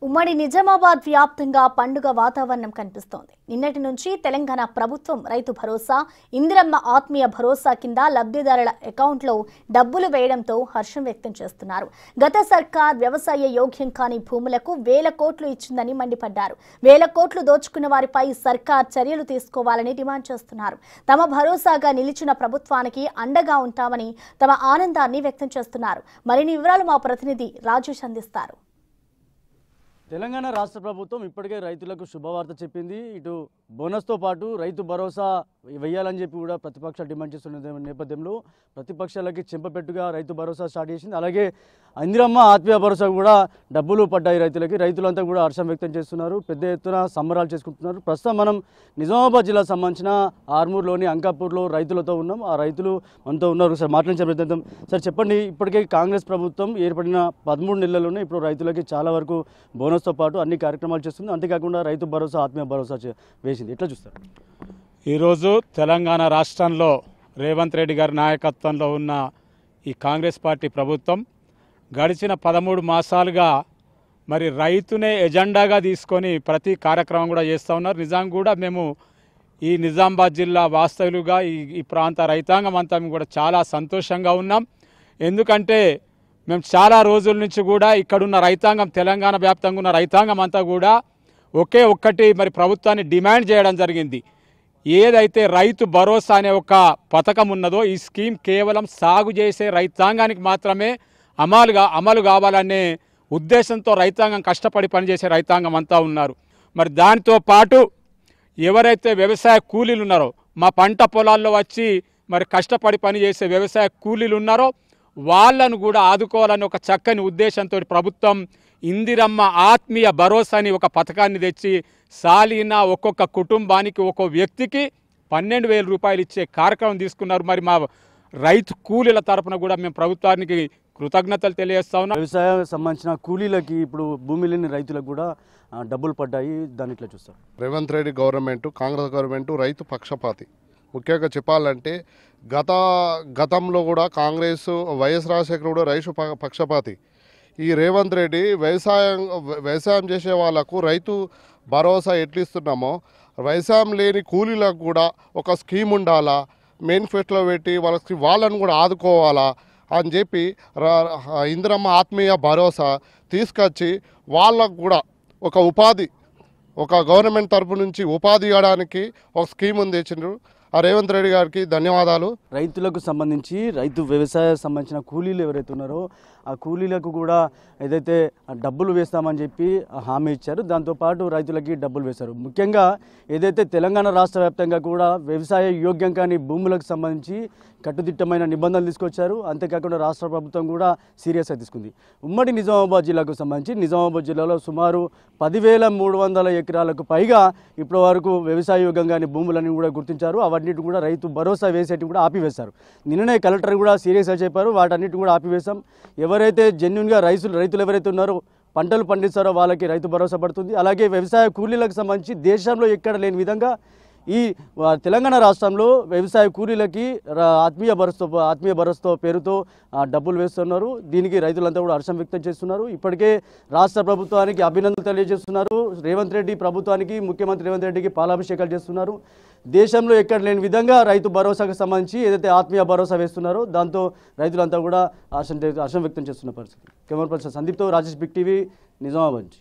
ఉమ్మడి నిజామాబాద్ వ్యాప్తంగా పండుగ వాతావరణం కనిపిస్తోంది. నిన్నటి నుంచి తెలంగాణ ప్రభుత్వం రైతు భరోసా, ఇందిరమ్మ ఆత్మీయ భరోసా కింద లబ్ధిదారుల అకౌంట్లో డబ్బులు వేయడంతో హర్షం వ్యక్తం చేస్తున్నారు. గత సర్కార్ వ్యవసాయ యోగ్యం కాని భూములకు వేల కోట్లు ఇచ్చిందని మండిపడ్డారు. వేల కోట్లు దోచుకున్న వారిపై సర్కార్ చర్యలు తీసుకోవాలని డిమాండ్ చేస్తున్నారు. తమ భరోసాగా నిలిచిన ప్రభుత్వానికి అండగా ఉంటామని తమ ఆనందాన్ని వ్యక్తం చేస్తున్నారు. మరిన్ని వివరాలు మా ప్రతినిధి రాజేష్ అందిస్తారు. తెలంగాణ రాష్ట్ర ప్రభుత్వం ఇప్పటికే రైతులకు శుభవార్త చెప్పింది. ఇటు బోనస్తో పాటు రైతు భరోసా వేయాలని చెప్పి కూడా ప్రతిపక్ష డిమాండ్ చేస్తున్న నేపథ్యంలో ప్రతిపక్షాలకి చెంపపెట్టుగా రైతు భరోసా స్టార్ట్ చేసింది. అలాగే ఇందిరమ్మ ఆత్మీయ భరోసా కూడా డబ్బులు పడ్డాయి రైతులకి. రైతులంతా కూడా హర్షం వ్యక్తం చేస్తున్నారు, పెద్ద ఎత్తున సంబరాలు చేసుకుంటున్నారు. ప్రస్తుతం మనం నిజామాబాద్ జిల్లాకు సంబంధించిన ఆర్మూర్లోని అంకాపూర్లో రైతులతో ఉన్నాం. ఆ రైతులు మనతో ఉన్నారు. సార్ మాట్లాడించే ప్రయత్నం. సార్ చెప్పండి, ఇప్పటికే కాంగ్రెస్ ప్రభుత్వం ఏర్పడిన 13 నెలల్లోనే ఇప్పుడు రైతులకి చాలా వరకు బోనస్తో పాటు అన్ని కార్యక్రమాలు చేస్తుంది. అంతేకాకుండా రైతు భరోసా, ఆత్మీయ భరోసా వేసింది. ఎట్లా చూస్తారు? ఈరోజు తెలంగాణ రాష్ట్రంలో రేవంత్ రెడ్డి గారి నాయకత్వంలో ఉన్న ఈ కాంగ్రెస్ పార్టీ ప్రభుత్వం గడిచిన 13 మాసాలుగా మరి రైతునే ఎజెండాగా తీసుకొని ప్రతి కార్యక్రమం కూడా చేస్తూ ఉన్నారు. నిజంగా కూడా మేము ఈ నిజామాబాద్ జిల్లా వాస్తవులుగా ఈ ప్రాంత రైతాంగం అంతా కూడా చాలా సంతోషంగా ఉన్నాం. ఎందుకంటే మేము చాలా రోజుల నుంచి కూడా ఇక్కడున్న రైతాంగం, తెలంగాణ వ్యాప్తంగా ఉన్న రైతాంగం అంతా కూడా ఒక్కటి మరి ప్రభుత్వాన్ని డిమాండ్ చేయడం జరిగింది. ఏదైతే రైతు భరోసా అనే ఒక పథకం ఉన్నదో ఈ స్కీమ్ కేవలం సాగు చేసే రైతాంగానికి మాత్రమే అమలు కావాలనే ఉద్దేశంతో రైతాంగం కష్టపడి పనిచేసే రైతాంగం అంతా ఉన్నారు. మరి దానితో పాటు ఎవరైతే వ్యవసాయ కూలీలు ఉన్నారో, మా పంట పొలాల్లో వచ్చి మరి కష్టపడి పనిచేసే వ్యవసాయ కూలీలు ఉన్నారో వాళ్ళను కూడా ఆదుకోవాలని ఒక చక్కని ఉద్దేశంతో ప్రభుత్వం ఇందిరమ్మ ఆత్మీయ భరోసా అని ఒక పథకాన్ని తెచ్చి సాలీనా ఒక్కొక్క కుటుంబానికి ఒక్కో వ్యక్తికి 12,000 రూపాయలు ఇచ్చే కార్యక్రమం తీసుకున్నారు. మరి మా రైతు కూలీల తరపున కూడా మేము ప్రభుత్వానికి కృతజ్ఞతలు తెలియజేస్తా ఉన్నాం. వ్యవసాయం సంబంధించిన కూలీలకి ఇప్పుడు భూమి లేని రైతులకు కూడా డబ్బులు పడ్డాయి. దాన్ని ఇట్లా చూస్తారు. రేవంత్ రెడ్డి గవర్నమెంట్, కాంగ్రెస్ గవర్నమెంట్ రైతు పక్షపాతి. ముఖ్యంగా చెప్పాలంటే గతంలో కూడా కాంగ్రెస్, వైఎస్ రాజశేఖర కూడా రైతు పక్షపాతి. ఈ రేవంత్ రెడ్డి వ్యవసాయం చేసే వాళ్ళకు రైతు భరోసా ఎట్లిస్తున్నామో వ్యవసాయం లేని కూలీలకు కూడా ఒక స్కీమ్ ఉండాలా, మేనిఫెస్టోలో పెట్టి వాళ్ళను కూడా ఆదుకోవాలా అని చెప్పి ఇందిరమ్మ ఆత్మీయ భరోసా తీసుకొచ్చి వాళ్ళకు కూడా ఒక ఉపాధి, ఒక గవర్నమెంట్ తరపు నుంచి ఉపాధి ఇవ్వడానికి ఒక స్కీమ్ తెచ్చిండ్రు. ఆ రేవంత్ రెడ్డి గారికి ధన్యవాదాలు. రైతులకు సంబంధించి వ్యవసాయ సంబంధించిన కూలీలు ఎవరైతే ఉన్నారో ఆ కూలీలకు కూడా ఏదైతే డబ్బులు వేస్తామని చెప్పి హామీ ఇచ్చారు. దాంతోపాటు రైతులకి డబ్బులు వేశారు. ముఖ్యంగా ఏదైతే తెలంగాణ రాష్ట్ర వ్యాప్తంగా కూడా వ్యవసాయ యోగ్యం కాని భూములకు సంబంధించి కట్టుదిట్టమైన నిబంధనలు తీసుకొచ్చారు. అంతేకాకుండా రాష్ట్ర ప్రభుత్వం కూడా సీరియస్గా తీసుకుంది. ఉమ్మడి నిజామాబాద్ జిల్లాకు సంబంధించి నిజామాబాద్ జిల్లాలో సుమారు 10,300 ఎకరాలకు పైగా ఇప్పటి వరకు వ్యవసాయ యోగ్యం కాని భూములని కూడా గుర్తించారు. అవన్నిటి కూడా రైతు భరోసా వేసేటి కూడా ఆపివేశారు. నిన్ననే కలెక్టర్ కూడా సీరియస్గా చెప్పారు, వాటన్నిటి కూడా ఆపివేశాం. ఎవరైతే జెన్యున్గా రైతులు ఎవరైతే ఉన్నారో పంటలు పండిస్తారో వాళ్ళకి రైతు భరోసా పడుతుంది. అలాగే వ్యవసాయ కూలీలకు సంబంధించి దేశంలో ఎక్కడ లేని విధంగా ఈ తెలంగాణ రాష్ట్రంలో వ్యవసాయ కూలీలకి ఆత్మీయ భరోసా పేరుతో డబ్బులు వేస్తున్నారు. దీనికి రైతులంతా కూడా హర్షం వ్యక్తం చేస్తున్నారు. ఇప్పటికే రాష్ట్ర ప్రభుత్వానికి అభినందనలు తెలియజేస్తున్నారు. రేవంత్ రెడ్డి ప్రభుత్వానికి, ముఖ్యమంత్రి రేవంత్ రెడ్డికి పాలాభిషేకాలు చేస్తున్నారు. దేశంలో ఎక్కడ లేని విధంగా రైతు భరోసాకు సంబంధించి ఏదైతే ఆత్మీయ భరోసా వేస్తున్నారో దాంతో రైతులంతా కూడా హర్షం వ్యక్తం చేస్తున్న పరిస్థితి. కెమెరా పర్సన్ సందీప్తో రాజేష్, బిగ్ టీవీ, నిజామాబాద్.